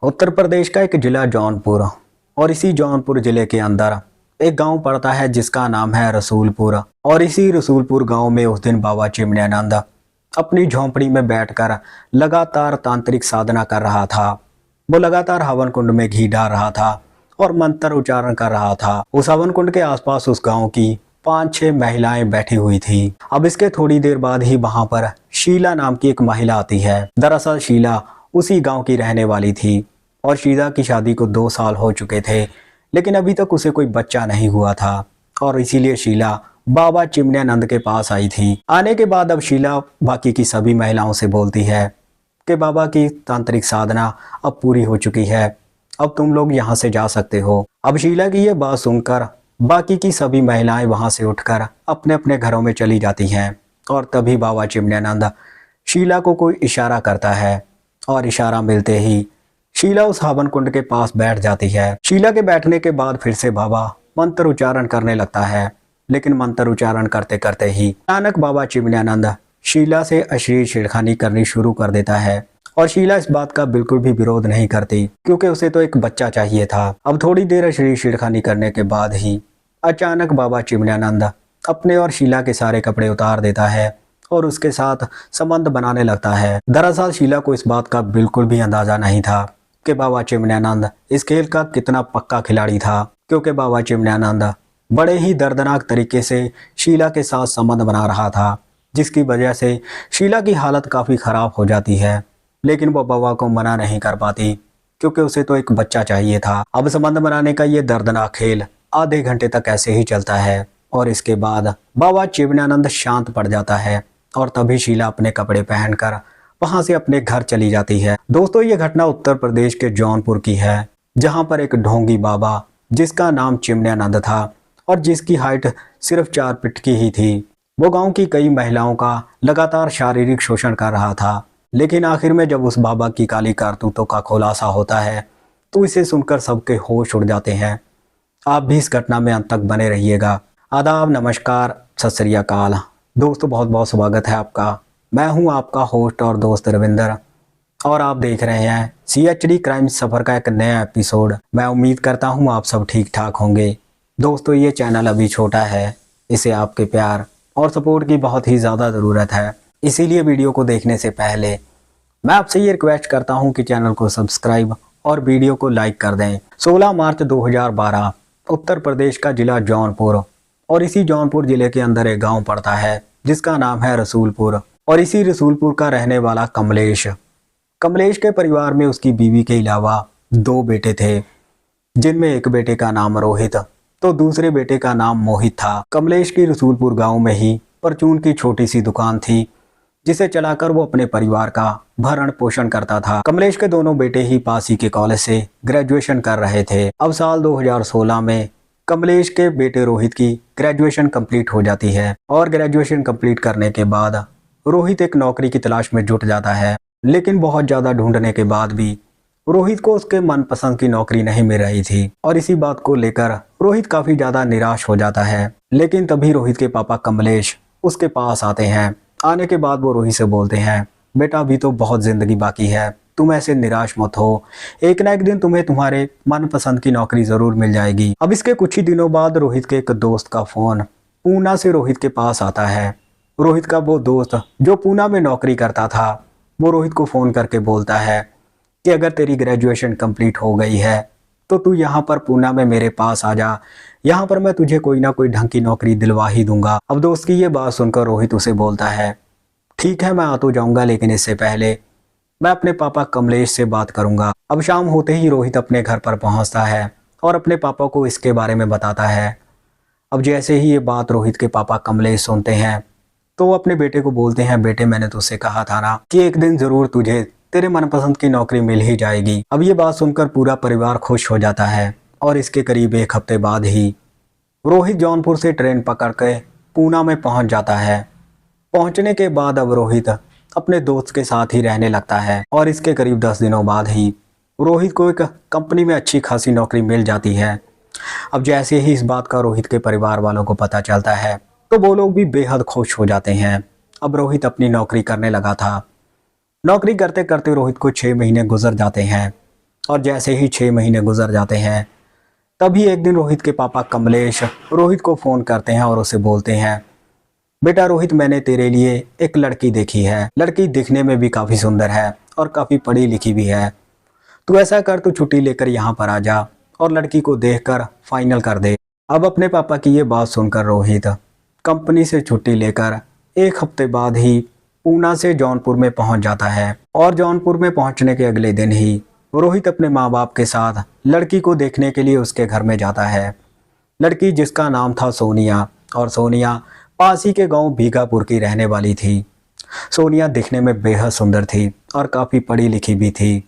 उत्तर प्रदेश का एक जिला जौनपुर और इसी जौनपुर जिले के अंदर एक गांव पड़ता है जिसका नाम है रसूलपुर। और इसी रसूलपुर गांव में उस दिन बाबा चिमनियानंद अपनी झोंपड़ी में बैठकर लगातार तांत्रिक साधना कर रहा था। वो लगातार हवन कुंड में घी डाल रहा था और मंत्र उच्चारण कर रहा था। उस हवन कुंड के आसपास उस गांव की 5-6 महिलाएं बैठी हुई थी। अब इसके थोड़ी देर बाद ही वहां पर शीला नाम की एक महिला आती है। दरअसल शीला उसी गांव की रहने वाली थी और शीला की शादी को 2 साल हो चुके थे, लेकिन अभी तक उसे कोई बच्चा नहीं हुआ था और इसीलिए शीला बाबा चिमनियानंद के पास आई थी। आने के बाद अब शीला बाकी की सभी महिलाओं से बोलती है कि बाबा की तांत्रिक साधना अब पूरी हो चुकी है, अब तुम लोग यहाँ से जा सकते हो। अब शीला की ये बात सुनकर बाकी की सभी महिलाएं वहां से उठकर अपने अपने घरों में चली जाती हैं। और तभी बाबा चिमनियानंद शीला को कोई इशारा करता है और इशारा मिलते ही शीला उस हवन कुंड के पास बैठ जाती है। शीला के बैठने के बाद फिर से बाबा मंत्र उच्चारण करने लगता है, लेकिन मंत्र उच्चारण करते करते ही अचानक बाबा चिमनियानंद शीला से अश्लील छेड़खानी करनी शुरू कर देता है। और शीला इस बात का बिल्कुल भी विरोध नहीं करती, क्योंकि उसे तो एक बच्चा चाहिए था। अब थोड़ी देर अश्लील छेड़खानी करने के बाद ही अचानक बाबा चिमनियानंद अपने और शीला के सारे कपड़े उतार देता है और उसके साथ संबंध बनाने लगता है। दरअसल शीला को इस बात का बिल्कुल भी अंदाजा नहीं था कि बाबा चिमनियानंद इस खेल का कितना पक्का खिलाड़ी था, क्योंकि बाबा चिमनियानंद बड़े ही दर्दनाक तरीके से शीला के साथ संबंध बना रहा था, जिसकी वजह से शीला की हालत काफ़ी ख़राब हो जाती है। लेकिन वो बाबा को मना नहीं कर पाती, क्योंकि उसे तो एक बच्चा चाहिए था। अब संबंध बनाने का ये दर्दनाक खेल आधे घंटे तक ऐसे ही चलता है और इसके बाद बाबा चिमनियानंद शांत पड़ जाता है और तभी शीला अपने कपड़े पहनकर वहां से अपने घर चली जाती है। दोस्तों, ये घटना उत्तर प्रदेश के जौनपुर की है, जहां पर एक ढोंगी बाबा जिसका नाम चिमनियानंद था और जिसकी हाइट सिर्फ 4 फीट की ही थी, वो गांव की कई महिलाओं का लगातार शारीरिक शोषण कर रहा था। लेकिन आखिर में जब उस बाबा की काली करतूतों का खुलासा होता है तो इसे सुनकर सबके होश उड़ जाते हैं। आप भी इस घटना में अंत तक बने रहिएगा। आदाब, नमस्कार, सत श्री अकाल। दोस्तों, बहुत बहुत स्वागत है आपका। मैं हूं आपका होस्ट और दोस्त रविंदर और आप देख रहे हैं CHD क्राइम सफ़र का एक नया एपिसोड। मैं उम्मीद करता हूं आप सब ठीक ठाक होंगे। दोस्तों, ये चैनल अभी छोटा है, इसे आपके प्यार और सपोर्ट की बहुत ही ज़्यादा ज़रूरत है। इसीलिए वीडियो को देखने से पहले मैं आपसे ये रिक्वेस्ट करता हूं कि चैनल को सब्सक्राइब और वीडियो को लाइक कर दें। 16 मार्च 2012 उत्तर प्रदेश का जिला जौनपुर और इसी जौनपुर जिले के अंदर एक गाँव पड़ता है जिसका नाम है रसूलपुर। और इसी रसूलपुर का रहने वाला कमलेश के परिवार में उसकी बीवी के अलावा 2 बेटे थे, जिनमें एक बेटे का नाम रोहित तो दूसरे बेटे का नाम मोहित था। कमलेश की रसूलपुर गांव में ही परचून की छोटी सी दुकान थी, जिसे चलाकर वो अपने परिवार का भरण पोषण करता था। कमलेश के दोनों बेटे ही पास ही के कॉलेज से ग्रेजुएशन कर रहे थे। अब साल 2016 में कमलेश के बेटे रोहित की ग्रेजुएशन कंप्लीट हो जाती है और ग्रेजुएशन कंप्लीट करने के बाद रोहित एक नौकरी की तलाश में जुट जाता है। लेकिन बहुत ज़्यादा ढूंढने के बाद भी रोहित को उसके मनपसंद की नौकरी नहीं मिल रही थी और इसी बात को लेकर रोहित काफ़ी ज़्यादा निराश हो जाता है। लेकिन तभी रोहित के पापा कमलेश उसके पास आते हैं। आने के बाद वो रोहित से बोलते हैं, बेटा अभी तो बहुत ज़िंदगी बाकी है, तुम ऐसे निराश मत हो, एक ना एक दिन तुम्हें तुम्हारे मनपसंद की नौकरी ज़रूर मिल जाएगी। अब इसके कुछ ही दिनों बाद रोहित के एक दोस्त का फ़ोन पूना से रोहित के पास आता है। रोहित का वो दोस्त जो पूना में नौकरी करता था, वो रोहित को फ़ोन करके बोलता है कि अगर तेरी ग्रेजुएशन कंप्लीट हो गई है तो तू यहाँ पर पूना में मेरे पास आ जा, यहाँ पर मैं तुझे कोई ना कोई ढंग की नौकरी दिलवा ही दूंगा। अब दोस्त की ये बात सुनकर रोहित उसे बोलता है, ठीक है मैं आ तो जाऊँगा, लेकिन इससे पहले मैं अपने पापा कमलेश से बात करूँगा। अब शाम होते ही रोहित अपने घर पर पहुँचता है और अपने पापा को इसके बारे में बताता है। अब जैसे ही ये बात रोहित के पापा कमलेश सुनते हैं तो वो अपने बेटे को बोलते हैं, बेटे मैंने तुझसे कहा था ना कि एक दिन ज़रूर तुझे तेरे मनपसंद की नौकरी मिल ही जाएगी। अब ये बात सुनकर पूरा परिवार खुश हो जाता है और इसके करीब 1 हफ्ते बाद ही रोहित जौनपुर से ट्रेन पकड़ के पूना में पहुंच जाता है। पहुंचने के बाद अब रोहित अपने दोस्त के साथ ही रहने लगता है और इसके करीब 10 दिनों बाद ही रोहित को एक कंपनी में अच्छी खासी नौकरी मिल जाती है। अब जैसे ही इस बात का रोहित के परिवार वालों को पता चलता है तो वो लोग भी बेहद खुश हो जाते हैं। अब रोहित अपनी नौकरी करने लगा था। नौकरी करते करते रोहित को 6 महीने गुजर जाते हैं और जैसे ही 6 महीने गुजर जाते हैं, तभी एक दिन रोहित के पापा कमलेश रोहित को फ़ोन करते हैं और उसे बोलते हैं, बेटा रोहित, मैंने तेरे लिए एक लड़की देखी है। लड़की दिखने में भी काफ़ी सुंदर है और काफ़ी पढ़ी लिखी भी है। तू ऐसा कर, तू छुट्टी लेकर यहाँ पर आ जा और लड़की को देखकर फाइनल कर दे। अब अपने पापा की ये बात सुनकर रोहित कंपनी से छुट्टी लेकर 1 हफ्ते बाद ही पूना से जौनपुर में पहुंच जाता है। और जौनपुर में पहुंचने के अगले दिन ही रोहित अपने माँ बाप के साथ लड़की को देखने के लिए उसके घर में जाता है। लड़की जिसका नाम था सोनिया, और सोनिया पास ही के गांव भीगापुर की रहने वाली थी। सोनिया दिखने में बेहद सुंदर थी और काफ़ी पढ़ी लिखी भी थी।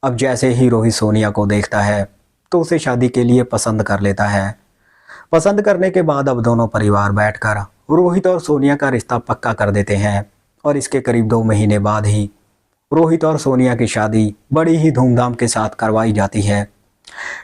अब जैसे ही रोहित सोनिया को देखता है तो उसे शादी के लिए पसंद कर लेता है। पसंद करने के बाद अब दोनों परिवार बैठकर रोहित और सोनिया का रिश्ता पक्का कर देते हैं। और इसके करीब 2 महीने बाद ही रोहित और सोनिया की शादी बड़ी ही धूमधाम के साथ करवाई जाती है।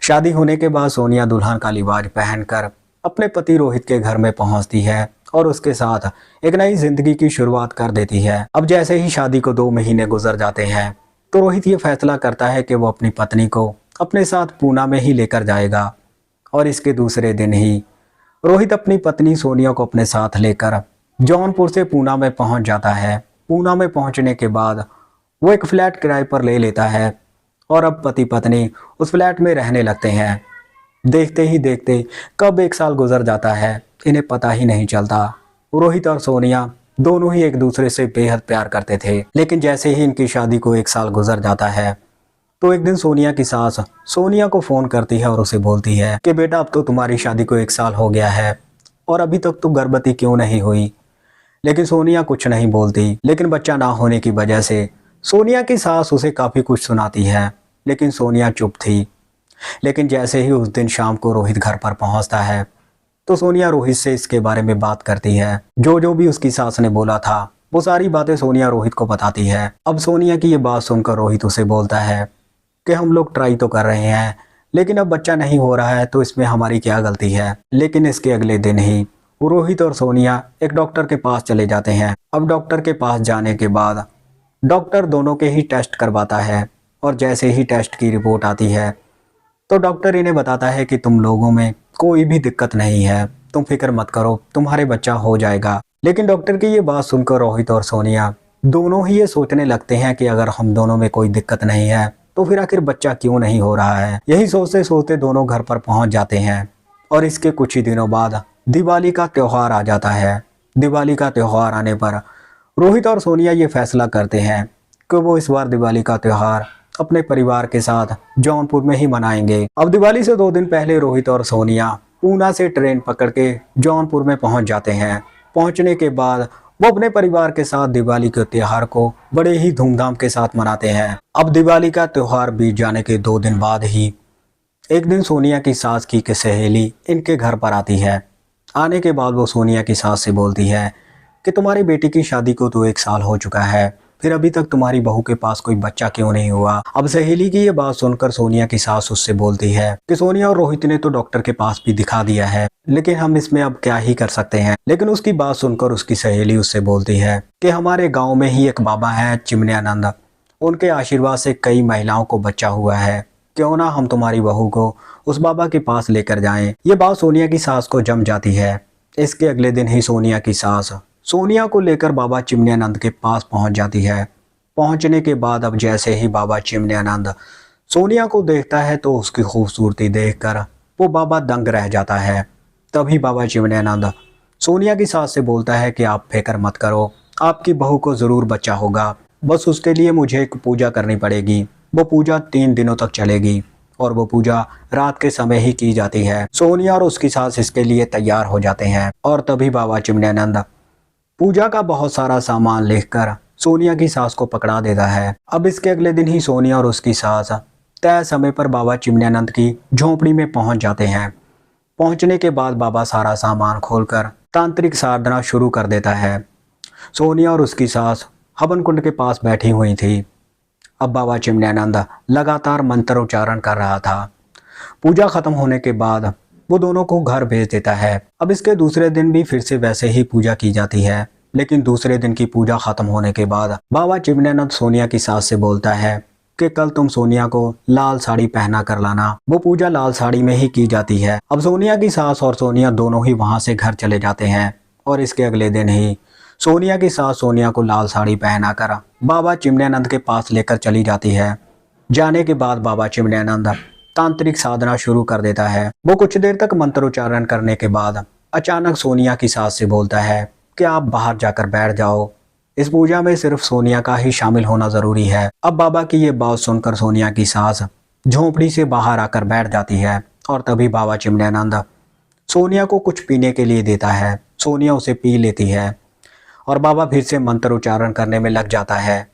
शादी होने के बाद सोनिया दुल्हन का लिबास पहनकर अपने पति रोहित के घर में पहुंचती है और उसके साथ एक नई जिंदगी की शुरुआत कर देती है। अब जैसे ही शादी को 2 महीने गुजर जाते हैं तो रोहित ये फैसला करता है कि वो अपनी पत्नी को अपने साथ पूना में ही लेकर जाएगा। और इसके दूसरे दिन ही रोहित अपनी पत्नी सोनिया को अपने साथ लेकर जौनपुर से पूना में पहुंच जाता है। पूना में पहुंचने के बाद वो एक फ्लैट किराए पर ले लेता है और अब पति पत्नी उस फ्लैट में रहने लगते हैं। देखते ही देखते कब 1 साल गुजर जाता है इन्हें पता ही नहीं चलता। रोहित और सोनिया दोनों ही एक दूसरे से बेहद प्यार करते थे। लेकिन जैसे ही इनकी शादी को 1 साल गुजर जाता है तो एक दिन सोनिया की सास सोनिया को फ़ोन करती है और उसे बोलती है कि बेटा, अब तो तुम्हारी शादी को 1 साल हो गया है और अभी तक तो गर्भवती क्यों नहीं हुई। लेकिन सोनिया कुछ नहीं बोलती। लेकिन बच्चा ना होने की वजह से सोनिया की सास उसे काफ़ी कुछ सुनाती है, लेकिन सोनिया चुप थी। लेकिन जैसे ही उस दिन शाम को रोहित घर पर पहुंचता है तो सोनिया रोहित से इसके बारे में बात करती है। जो जो भी उसकी सास ने बोला था वो सारी बातें सोनिया रोहित को बताती है। अब सोनिया की ये बात सुनकर रोहित उसे बोलता है कि हम लोग ट्राई तो कर रहे हैं, लेकिन अब बच्चा नहीं हो रहा है तो इसमें हमारी क्या गलती है। लेकिन इसके अगले दिन ही रोहित और सोनिया एक डॉक्टर के पास चले जाते हैं। अब डॉक्टर के पास जाने के बाद डॉक्टर दोनों के ही टेस्ट करवाता है और जैसे ही टेस्ट की रिपोर्ट आती है तो डॉक्टर इन्हें बताता है कि तुम लोगों में कोई भी दिक्कत नहीं है, तुम फिक्र मत करो, तुम्हारे बच्चा हो जाएगा। लेकिन डॉक्टर की ये बात सुनकर रोहित और सोनिया दोनों ही ये सोचने लगते हैं कि अगर हम दोनों में कोई दिक्कत नहीं है तो फिर आखिर बच्चा क्यों नहीं हो रहा है। यही सोचते सोचते दोनों घर पर पहुंच जाते हैं और इसके कुछ ही दिनों बाद दिवाली का त्यौहार आ जाता है। दिवाली का त्यौहार आने पर रोहित और सोनिया ये फैसला करते हैं कि वो इस बार दिवाली का त्यौहार अपने परिवार के साथ जौनपुर में ही मनाएंगे। अब दिवाली से 2 दिन पहले रोहित और सोनिया पूना से ट्रेन पकड़ के जौनपुर में पहुंच जाते हैं। पहुंचने के बाद वो अपने परिवार के साथ दिवाली के त्यौहार को बड़े ही धूमधाम के साथ मनाते हैं। अब दिवाली का त्यौहार बीत जाने के 2 दिन बाद ही एक दिन सोनिया की सास की सहेली इनके घर पर आती है। आने के बाद वो सोनिया की सास से बोलती है कि तुम्हारी बेटी की शादी को तो 1 साल हो चुका है, फिर अभी तक तुम्हारी बहू के पास कोई बच्चा क्यों नहीं हुआ। अब सहेली की ये बात सुनकर सोनिया की सास उससे बोलती है कि सोनिया और रोहित ने तो डॉक्टर के पास भी दिखा दिया है, लेकिन हम इसमें अब क्या ही कर सकते हैं। लेकिन उसकी बात सुनकर उसकी सहेली उससे बोलती है कि हमारे गाँव में ही एक बाबा है चिमनियानंद, उनके आशीर्वाद से कई महिलाओं को बच्चा हुआ है, क्यों ना हम तुम्हारी बहू को उस बाबा के पास लेकर जाएं। ये बात सोनिया की सास को जम जाती है। इसके अगले दिन ही सोनिया की सास सोनिया को लेकर बाबा चिमनियानंद के पास पहुंच जाती है। पहुंचने के बाद अब जैसे ही बाबा चिमनियानंद सोनिया को देखता है तो उसकी खूबसूरती देखकर वो बाबा दंग रह जाता है। तभी बाबा चिमनियानंद सोनिया की सास से बोलता है कि आप फिक्र मत करो, आपकी बहू को ज़रूर बच्चा होगा, बस उसके लिए मुझे एक पूजा करनी पड़ेगी। वो पूजा 3 दिनों तक चलेगी और वो पूजा रात के समय ही की जाती है। सोनिया और उसकी सास इसके लिए तैयार हो जाते हैं और तभी बाबा चिमनियानंद पूजा का बहुत सारा सामान लेकर सोनिया की सास को पकड़ा देता है। अब इसके अगले दिन ही सोनिया और उसकी सास तय समय पर बाबा चिमनियानंद की झोंपड़ी में पहुंच जाते हैं। पहुंचने के बाद बाबा सारा सामान खोलकर तांत्रिक साधना शुरू कर देता है। सोनिया और उसकी सास हवन कुंड के पास बैठी हुई थी। अब बाबा चिमनियानंद लगातार मंत्र उच्चारण कर रहा था। पूजा खत्म होने के बाद वो दोनों को घर भेज देता है। अब इसके दूसरे दिन भी फिर से वैसे ही पूजा की जाती है, लेकिन दूसरे दिन की पूजा खत्म होने के बाद बाबा चिमनियानंद सोनिया की सास से बोलता है कि कल तुम सोनिया को लाल साड़ी पहना कर लाना। वो पूजा लाल साड़ी में ही की जाती है। अब सोनिया की सास और सोनिया दोनों ही वहां से घर चले जाते हैं और इसके अगले दिन ही सोनिया की सास सोनिया को लाल साड़ी पहनाकर बाबा चिमण्यानंद के पास लेकर चली जाती है। जाने के बाद बाबा चिमण्यानंद तांत्रिक साधना शुरू कर देता है। वो कुछ देर तक मंत्रोच्चारण करने के बाद अचानक सोनिया की सास से बोलता है कि आप बाहर जाकर बैठ जाओ, इस पूजा में सिर्फ सोनिया का ही शामिल होना जरूरी है। अब बाबा की ये बात सुनकर सोनिया की सास झोंपड़ी से बाहर आकर बैठ जाती है और तभी बाबा चिमण्यानंद सोनिया को कुछ पीने के लिए देता है। सोनिया उसे पी लेती है और बाबा फिर से मंत्र उच्चारण करने में लग जाता है,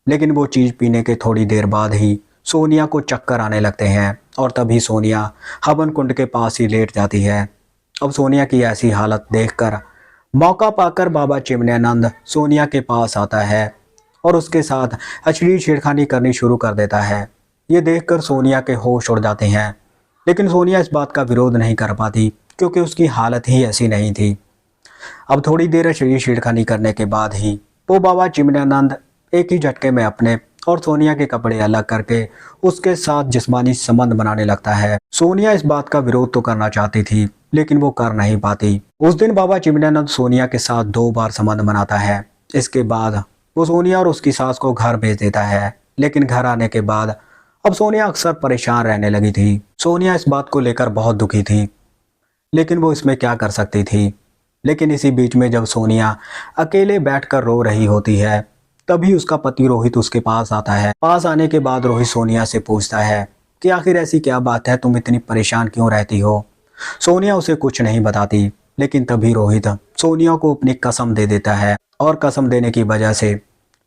लेकिन वो चीज़ पीने के थोड़ी देर बाद ही सोनिया को चक्कर आने लगते हैं और तभी सोनिया हवन कुंड के पास ही लेट जाती है। अब सोनिया की ऐसी हालत देखकर मौका पाकर बाबा चिमण्यानंद सोनिया के पास आता है और उसके साथ अश्लील छेड़खानी करनी शुरू कर देता है। ये देखकर सोनिया के होश उड़ जाते हैं, लेकिन सोनिया इस बात का विरोध नहीं कर पाती क्योंकि उसकी हालत ही ऐसी नहीं थी। अब थोड़ी देर अश्लील छेड़खानी करने के बाद ही वो बाबा चिमण्यानंद एक ही झटके में अपने और सोनिया के कपड़े अलग करके उसके साथ जिस्मानी संबंध बनाने लगता है। सोनिया इस बात का विरोध तो करना चाहती थी, लेकिन वो कर नहीं पाती। उस दिन बाबा चिमण्यानंद सोनिया के साथ 2 बार संबंध बनाता है। इसके बाद वो सोनिया और उसकी सास को घर भेज देता है, लेकिन घर आने के बाद अब सोनिया अक्सर परेशान रहने लगी थी। सोनिया इस बात को लेकर बहुत दुखी थी, लेकिन वो इसमें क्या कर सकती थी। लेकिन इसी बीच में जब सोनिया अकेले बैठकर रो रही होती है, तभी उसका पति रोहित उसके पास आता है। पास आने के बाद रोहित सोनिया से पूछता है कि आखिर ऐसी क्या बात है, तुम इतनी परेशान क्यों रहती हो। सोनिया उसे कुछ नहीं बताती, लेकिन तभी रोहित सोनिया को अपनी कसम दे देता है और कसम देने की वजह से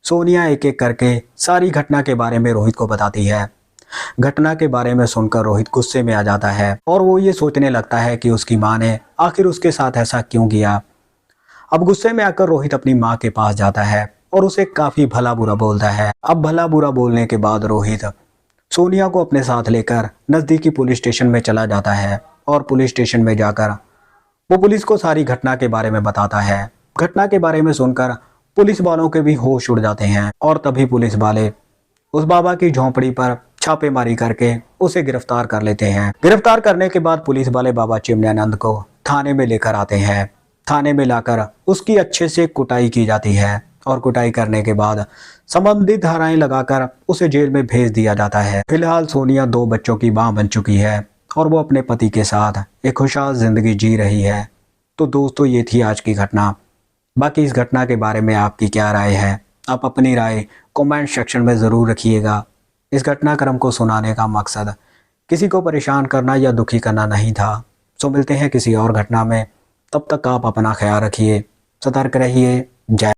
सोनिया एक एक करके सारी घटना के बारे में रोहित को बताती है। घटना के बारे में सुनकर रोहित गुस्से में आ जाता है और वो ये सोचने लगता है कि उसकी माँ ने आखिर उसके साथ ऐसा क्यों किया। अब गुस्से में आकर रोहित अपनी माँ के पास जाता है और उसे काफी भला बुरा बोलता है। अब भला बुरा बोलने के बाद रोहित सोनिया को अपने साथ लेकर नजदीकी पुलिस स्टेशन में चला जाता है और पुलिस स्टेशन में जाकर वो पुलिस को सारी घटना के बारे में बताता है। घटना के बारे में सुनकर पुलिस वालों के भी होश उड़ जाते हैं और तभी पुलिस वाले उस बाबा की झोंपड़ी पर छापेमारी करके उसे गिरफ्तार कर लेते हैं। गिरफ्तार करने के बाद पुलिस वाले बाबा चिमण्यानंद को थाने में लेकर आते हैं। थाने में लाकर उसकी अच्छे से कुटाई की जाती है और कुटाई करने के बाद संबंधित धाराएं लगाकर उसे जेल में भेज दिया जाता है। फिलहाल सोनिया 2 बच्चों की मां बन चुकी है और वो अपने पति के साथ एक खुशहाल जिंदगी जी रही है। तो दोस्तों, ये थी आज की घटना। बाकी इस घटना के बारे में आपकी क्या राय है? आप अपनी राय कमेंट सेक्शन में ज़रूर रखिएगा। इस घटनाक्रम को सुनाने का मकसद किसी को परेशान करना या दुखी करना नहीं था। सो मिलते हैं किसी और घटना में। तब तक आप अपना ख्याल रखिए, सतर्क रहिए। जय